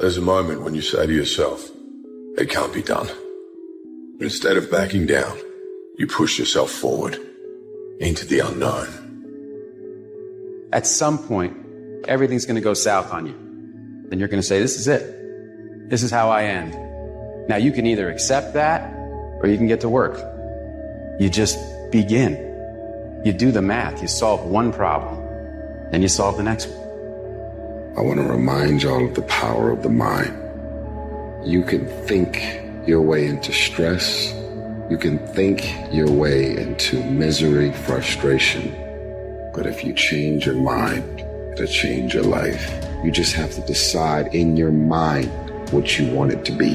There's a moment when you say to yourself, it can't be done. But instead of backing down, you push yourself forward into the unknown. At some point, everything's going to go south on you. Then you're going to say, this is it. This is how I end. Now you can either accept that or you can get to work. You just begin. You do the math. You solve one problem. Then you solve the next one. I want to remind y'all of the power of the mind. You can think your way into stress. You can think your way into misery, frustration. But if you change your mind, it'll change your life. You just have to decide in your mind what you want it to be.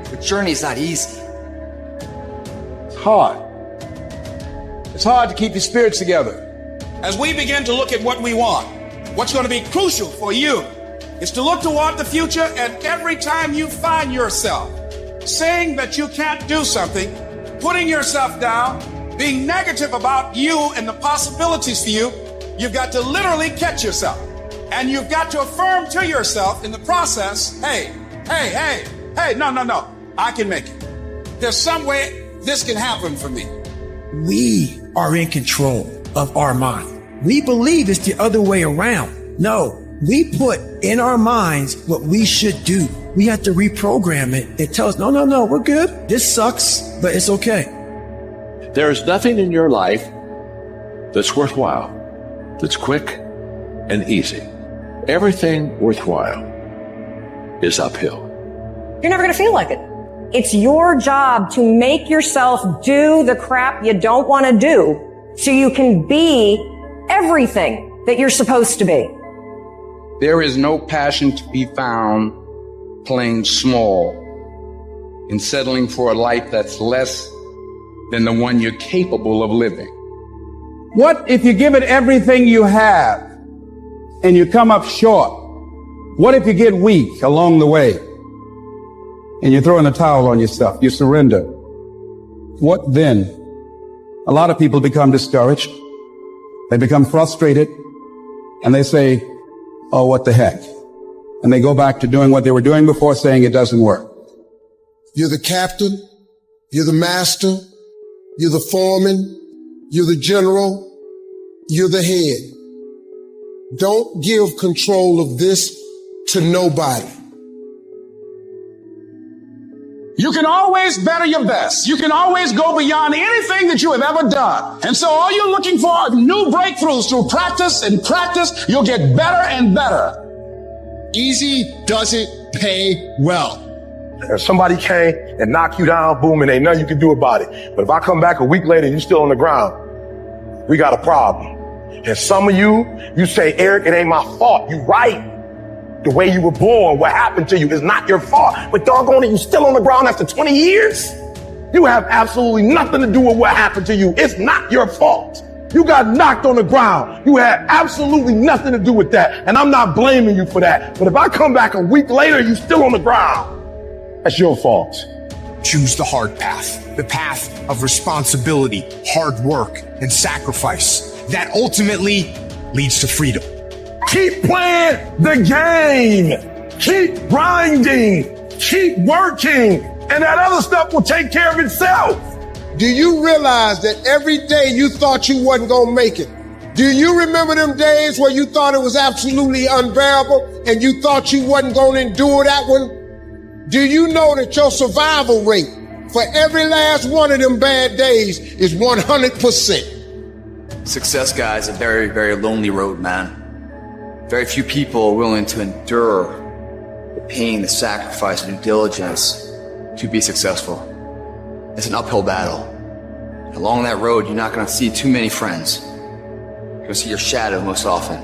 The journey's not easy. It's hard. It's hard to keep your spirits together. As we begin to look at what we want, what's going to be crucial for you is to look toward the future, and every time you find yourself saying that you can't do something, putting yourself down, being negative about you and the possibilities for you, you've got to literally catch yourself. And you've got to affirm to yourself in the process, hey, no, I can make it. There's some way this can happen for me. We are in control of our mind. We believe it's the other way around. No, we put in our minds what we should do. We have to reprogram it and tell us, no, we're good. This sucks, but it's okay. There is nothing in your life that's worthwhile, that's quick and easy. Everything worthwhile is uphill. You're never going to feel like it. It's your job to make yourself do the crap you don't want to do so you can be everything that you're supposed to be. There is no passion to be found playing small and settling for a life that's less than the one you're capable of living. What if you give it everything you have and you come up short? What if you get weak along the way and you throw in the towel on yourself, you surrender? What then? A lot of people become discouraged. They become frustrated and they say, oh, what the heck? And they go back to doing what they were doing before, saying it doesn't work. You're the captain. You're the master. You're the foreman. You're the general. You're the head. Don't give control of this to nobody. You can always better your best. You can always go beyond anything that you have ever done. And so all you're looking for are new breakthroughs. Through practice and practice, you'll get better and better. Easy doesn't pay well. If somebody came and knocked you down, boom, and ain't nothing you can do about it. But if I come back a week later and you're still on the ground, we got a problem. And some of you say, Eric, it ain't my fault. You right. The way you were born, what happened to you is not your fault. But doggone it, you still on the ground after 20 years? You have absolutely nothing to do with what happened to you. It's not your fault. You got knocked on the ground. You had absolutely nothing to do with that. And I'm not blaming you for that. But if I come back a week later, you still on the ground, that's your fault. Choose the hard path, the path of responsibility, hard work, and sacrifice. That ultimately leads to freedom. Keep playing the game. Keep grinding. Keep working. And that other stuff will take care of itself. Do you realize that every day you thought you wasn't going to make it? Do you remember them days where you thought it was absolutely unbearable and you thought you wasn't going to endure that one? Do you know that your survival rate for every last one of them bad days is 100%? Success, guys, is a very, very lonely road, man. Very few people are willing to endure the pain, the sacrifice, the due diligence to be successful. It's an uphill battle. Along that road, you're not going to see too many friends. You're going to see your shadow most often.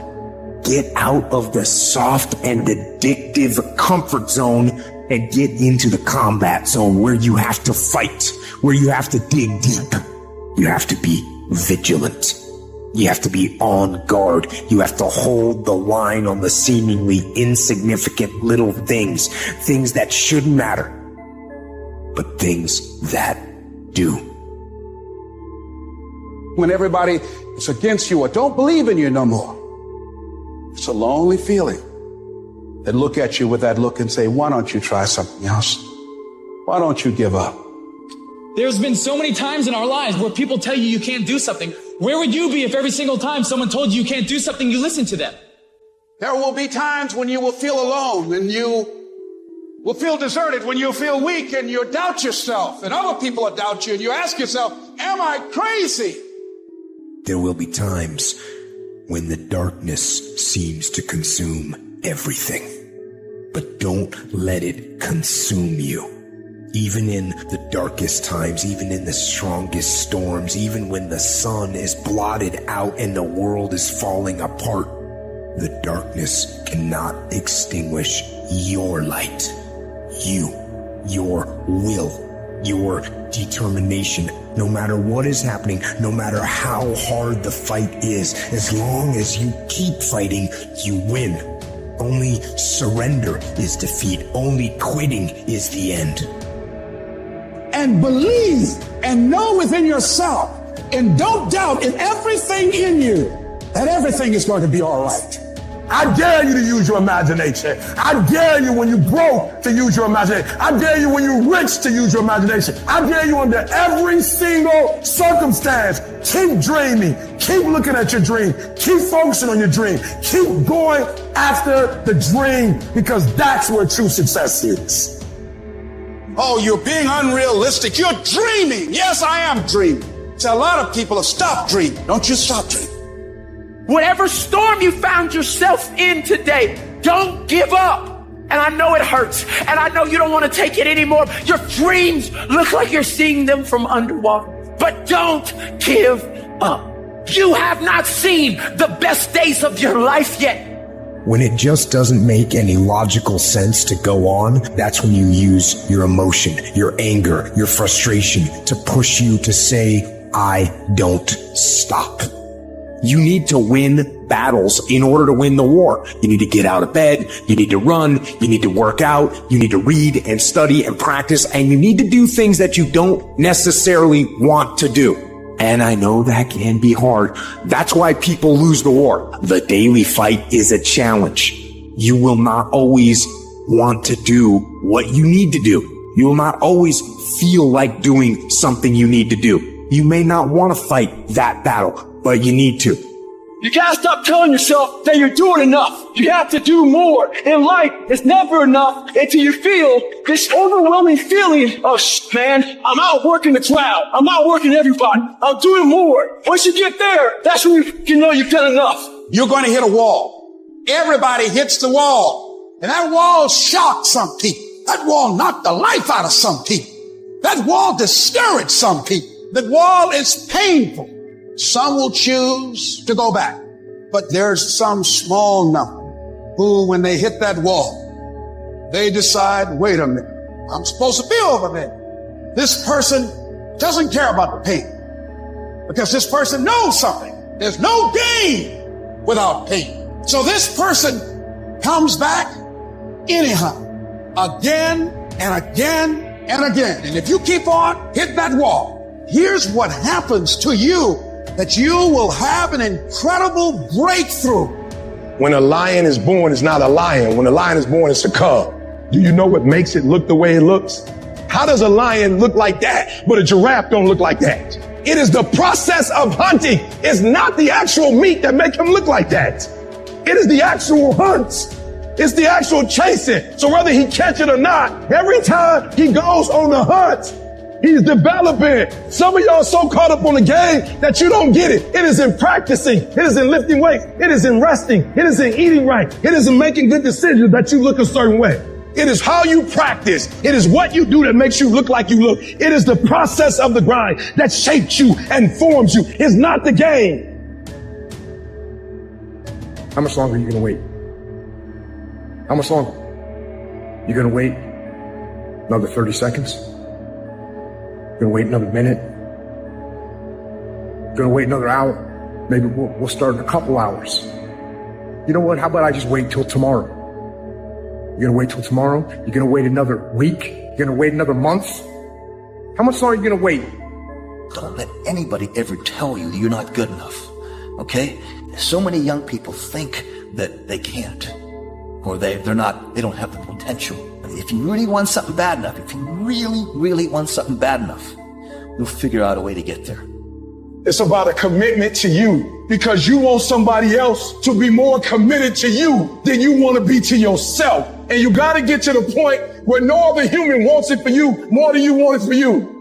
Get out of the soft and addictive comfort zone and get into the combat zone where you have to fight, where you have to dig deep. You have to be vigilant. You have to be on guard. You have to hold the line on the seemingly insignificant little things that shouldn't matter, but things that do. When everybody is against you or don't believe in you no more, it's a lonely feeling. that look at you with that look and say, why don't you try something else? Why don't you give up? There's been so many times in our lives where people tell you you can't do something. Where would you be if every single time someone told you you can't do something, you listen to them? There will be times when you will feel alone and you will feel deserted, when you feel weak and you doubt yourself and other people will doubt you and you ask yourself, am I crazy? There will be times when the darkness seems to consume everything. But don't let it consume you. Even in the darkest times, even in the strongest storms, even when the sun is blotted out and the world is falling apart, the darkness cannot extinguish your light. You, your will, your determination. No matter what is happening, no matter how hard the fight is, as long as you keep fighting, you win. Only surrender is defeat. Only quitting is the end. And believe and know within yourself and don't doubt in everything in you that everything is going to be all right. I dare you to use your imagination. I dare you when you broke to use your imagination. I dare you when you're rich to use your imagination. I dare you under every single circumstance. Keep dreaming. Keep looking at your dream. Keep focusing on your dream. Keep going after the dream because that's where true success is. Oh, you're being unrealistic. You're dreaming. Yes, I am dreaming. So a lot of people have stopped dreaming. Don't you stop dreaming. Whatever storm you found yourself in today, don't give up. And I know it hurts. And I know you don't want to take it anymore. Your dreams look like you're seeing them from underwater. But don't give up. You have not seen the best days of your life yet. When it just doesn't make any logical sense to go on, that's when you use your emotion, your anger, your frustration to push you to say, I don't stop. You need to win battles in order to win the war. You need to get out of bed. You need to run. You need to work out. You need to read and study and practice. And you need to do things that you don't necessarily want to do. And I know that can be hard. That's why people lose the war. The daily fight is a challenge. You will not always want to do what you need to do. You will not always feel like doing something you need to do. You may not want to fight that battle, but you need to. You gotta stop telling yourself that you're doing enough. You have to do more. In life, it's never enough until you feel this overwhelming feeling of, man, I'm outworking the crowd. I'm outworking everybody. I'm doing more. Once you get there, that's when you know you've done enough. You're going to hit a wall. Everybody hits the wall. And that wall shocked some people. That wall knocked the life out of some people. That wall discouraged some people. That wall is painful. Some will choose to go back, but there's some small number who, when they hit that wall, they decide, wait a minute, I'm supposed to be over there. This person doesn't care about the pain because this person knows something. There's no gain without pain. So this person comes back anyhow, again and again and again. And if you keep on hitting that wall, here's what happens to you. That you will have an incredible breakthrough. When a lion is born, it's not a lion. When a lion is born, it's a cub. Do you know what makes it look the way it looks? How does a lion look like that, but a giraffe don't look like that? It is the process of hunting. It's not the actual meat that make him look like that. It is the actual hunts. It's the actual chasing. So whether he catch it or not, every time he goes on the hunt, he's developing. Some of y'all are so caught up on the game that you don't get it. It is in practicing. It is in lifting weights. It is in resting. It is in eating right. It is in making good decisions that you look a certain way. It is how you practice. It is what you do that makes you look like you look. It is the process of the grind that shapes you and forms you. It's not the game. How much longer are you going to wait? How much longer? You going to wait another 30 seconds? Gonna wait another minute. Gonna wait another hour. Maybe we'll start in a couple hours. You know what? How about I just wait till tomorrow? You're gonna wait till tomorrow? You're gonna wait another week? You're gonna wait another month? How much longer are you gonna wait? Don't let anybody ever tell you that you're not good enough. Okay? So many young people think that they can't. or they don't have the potential. If you really want something bad enough, if you really, really want something bad enough, you'll figure out a way to get there. It's about a commitment to you, because you want somebody else to be more committed to you than you want to be to yourself. And you got to get to the point where no other human wants it for you more than you want it for you.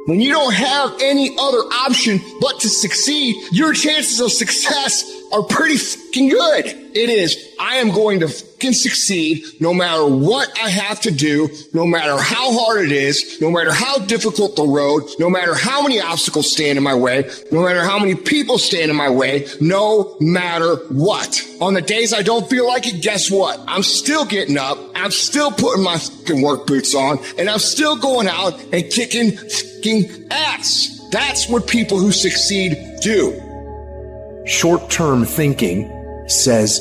When you don't have any other option but to succeed, your chances of success are pretty fucking good. It is. I am going to fucking succeed no matter what I have to do, no matter how hard it is, no matter how difficult the road, no matter how many obstacles stand in my way, no matter how many people stand in my way, no matter what. On the days I don't feel like it, guess what? I'm still getting up, I'm still putting my fucking work boots on, and I'm still going out and kicking fucking ass. That's what people who succeed do. Short-term thinking says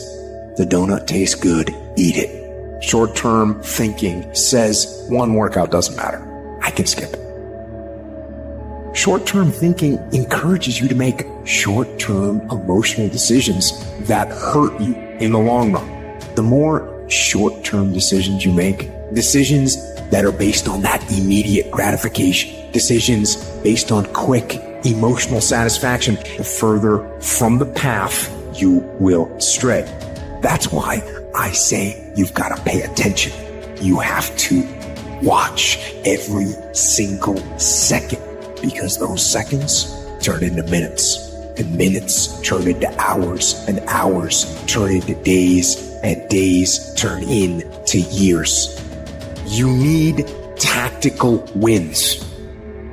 the donut tastes good, eat it. Short-term thinking says one workout doesn't matter, I can skip it. Short-term thinking encourages you to make short-term emotional decisions that hurt you in the long run. The more short-term decisions you make, decisions that are based on that immediate gratification, decisions based on quick emotional satisfaction, the further from the path you will stray. That's why I say you've got to pay attention. You have to watch every single second, because those seconds turn into minutes, and minutes turn into hours, and hours turn into days, and days turn into years. You need tactical wins.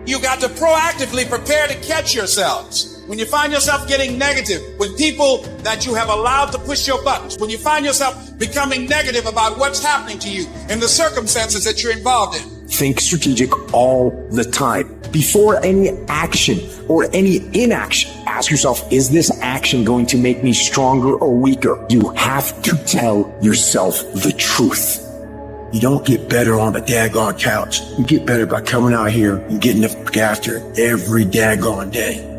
You got to proactively prepare to catch yourselves. When you find yourself getting negative with people that you have allowed to push your buttons, when you find yourself becoming negative about what's happening to you and the circumstances that you're involved in. Think strategic all the time. Before any action or any inaction, ask yourself, is this action going to make me stronger or weaker? You have to tell yourself the truth. You don't get better on the daggone couch. You get better by coming out here and getting the fuck after it every daggone day.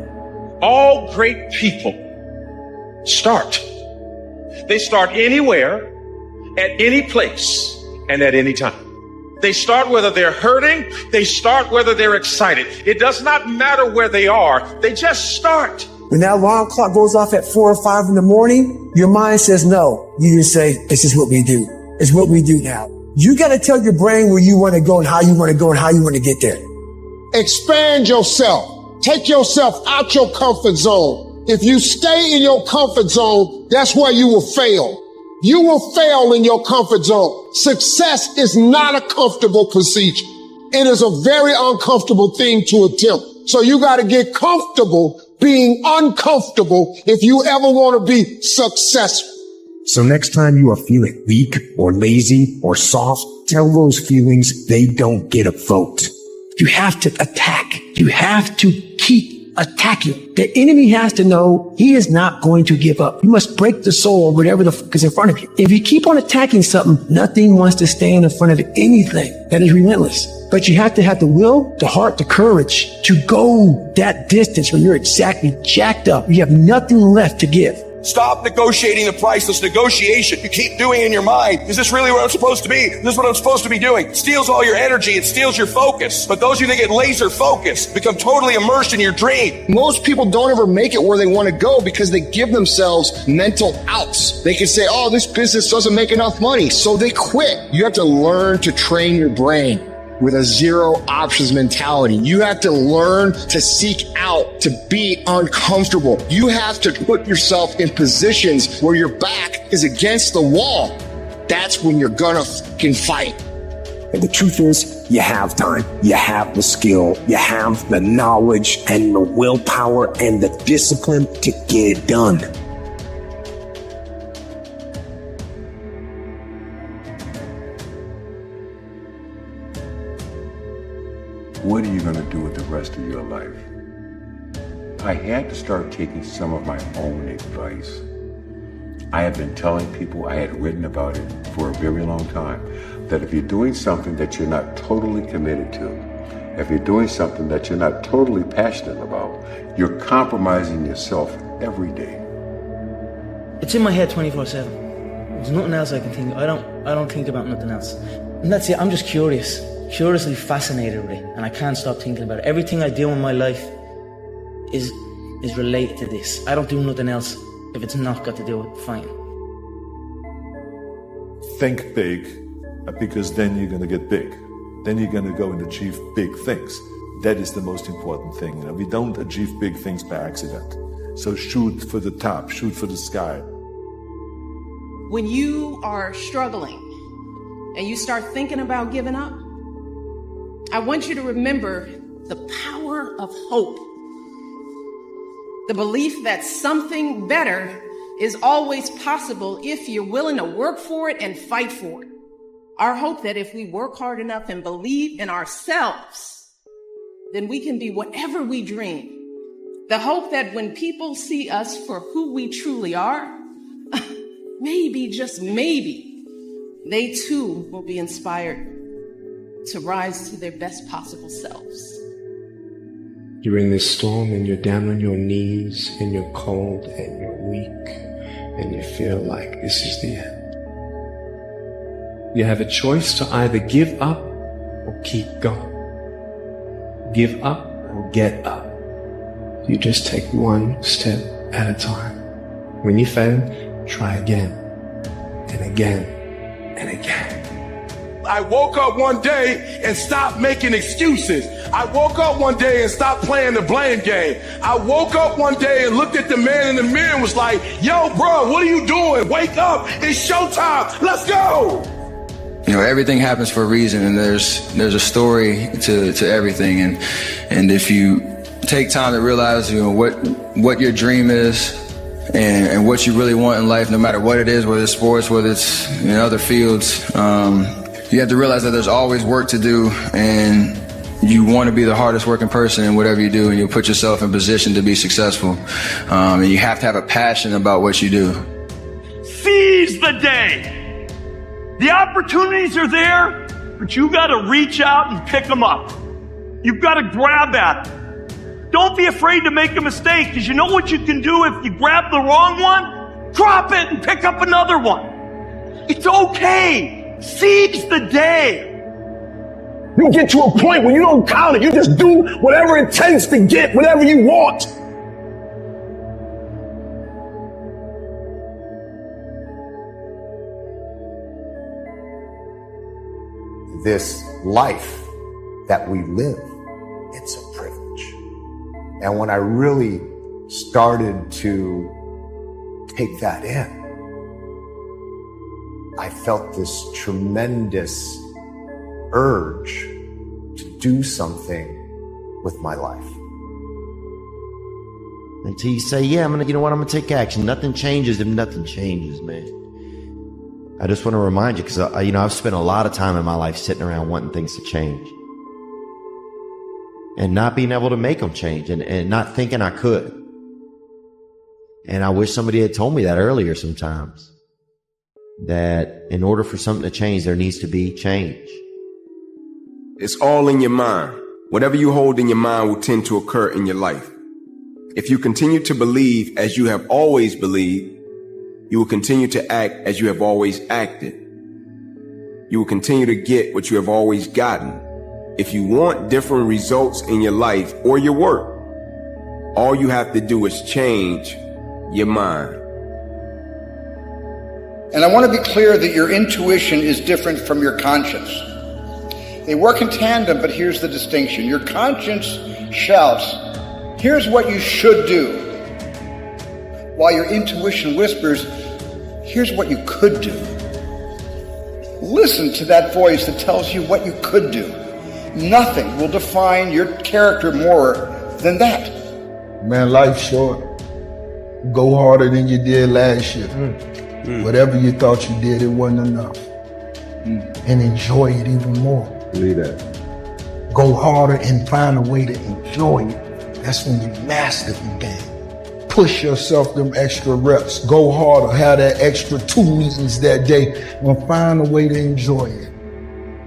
All great people start. They start anywhere, at any place, and at any time. They start whether they're hurting. They start whether they're excited. It does not matter where they are. They just start. When that alarm clock goes off at 4 or 5 in the morning, your mind says no. You just say, this is what we do. It's what we do now. You got to tell your brain where you want to go and how you want to go and how you want to get there. Expand yourself. Take yourself out your comfort zone. If you stay in your comfort zone, that's where you will fail. You will fail in your comfort zone. Success is not a comfortable procedure. It is a very uncomfortable thing to attempt. So you got to get comfortable being uncomfortable if you ever want to be successful. So next time you are feeling weak or lazy or soft, tell those feelings they don't get a vote. You have to attack. You have to keep attacking. The enemy has to know he is not going to give up. You must break the soul or whatever the fuck is in front of you. If you keep on attacking something, nothing wants to stand in front of anything that is relentless. But you have to have the will, the heart, the courage to go that distance when you're exactly jacked up. You have nothing left to give. Stop negotiating the priceless negotiation you keep doing in your mind. Is this really where I'm supposed to be? Is this what I'm supposed to be doing? It steals all your energy. It steals your focus. But those of you that get laser focused become totally immersed in your dream. Most people don't ever make it where they want to go because they give themselves mental outs. They can say, oh, this business doesn't make enough money, so they quit. You have to learn to train your brain with a zero options mentality. You have to learn to seek out to be uncomfortable. You have to put yourself in positions where your back is against the wall. That's when you're gonna fucking fight. And the truth is, you have time, you have the skill, you have the knowledge and the willpower and the discipline to get it done. What are you going to do with the rest of your life? I had to start taking some of my own advice. I have been telling people, I had written about it for a very long time, that if you're doing something that you're not totally committed to, if you're doing something that you're not totally passionate about, you're compromising yourself every day. It's in my head 24/7. There's nothing else I can think of. I don't think about nothing else. And that's it. I'm just curious. Curiously fascinated with it. And I can't stop thinking about it. Everything I do in my life is related to this. I don't do nothing else if it's not got to do with fighting. Think big, because then you're going to get big. Then you're going to go and achieve big things. That is the most important thing. We don't achieve big things by accident. So shoot for the top, shoot for the sky. When you are struggling and you start thinking about giving up, I want you to remember the power of hope. The belief that something better is always possible if you're willing to work for it and fight for it. Our hope that if we work hard enough and believe in ourselves, then we can be whatever we dream. The hope that when people see us for who we truly are, maybe, just maybe, they too will be inspired to rise to their best possible selves. You're in this storm and you're down on your knees and you're cold and you're weak and you feel like this is the end. You have a choice to either give up or keep going. Give up or get up. You just take one step at a time. When you fail, try again and again and again. I woke up one day and stopped making excuses. I woke up one day and stopped playing the blame game. I woke up one day and looked at the man in the mirror and was like, yo, bro, what are you doing? Wake up. It's showtime. Let's go. You know, everything happens for a reason, and there's a story to everything. And if you take time to realize, you know, what your dream is and what you really want in life, no matter what it is, whether it's sports, whether it's in other fields, you have to realize that there's always work to do, and you want to be the hardest working person in whatever you do, and you'll put yourself in position to be successful. And you have to have a passion about what you do. Seize the day. The opportunities are there, but you got to reach out and pick them up. You've got to grab at them. Don't be afraid to make a mistake, because you know what you can do if you grab the wrong one? Drop it and pick up another one. It's okay. Seize the day. You get to a point where you don't count it. You just do whatever it takes to get whatever you want. This life that we live, it's a privilege. And when I really started to take that in, I felt this tremendous urge to do something with my life. Until you say, yeah, I'm going to take action. Nothing changes if nothing changes, man. I just want to remind you, because I've spent a lot of time in my life sitting around wanting things to change and not being able to make them change and not thinking I could. And I wish somebody had told me that earlier sometimes, that in order for something to change, there needs to be change. It's all in your mind. Whatever you hold in your mind will tend to occur in your life. If you continue to believe as you have always believed, you will continue to act as you have always acted. You will continue to get what you have always gotten. If you want different results in your life or your work, all you have to do is change your mind. And I want to be clear that your intuition is different from your conscience. They work in tandem, but here's the distinction. Your conscience shouts, here's what you should do, while your intuition whispers, here's what you could do. Listen to that voice that tells you what you could do. Nothing will define your character more than that. Man, life's short. Go harder than you did last year. Whatever you thought you did, it wasn't enough. And enjoy it even more. Believe that. Go harder and find a way to enjoy it. That's when you master the game. Push yourself them extra reps. Go harder. Have that extra 2 meetings that day and find a way to enjoy it.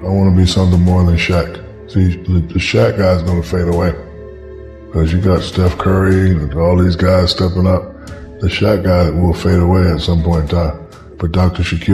I want to be something more than Shaq. See, the Shaq guy's going to fade away. Because you got Steph Curry and all these guys stepping up. The Shaq guy will fade away at some point in time. for Dr. Shaquille.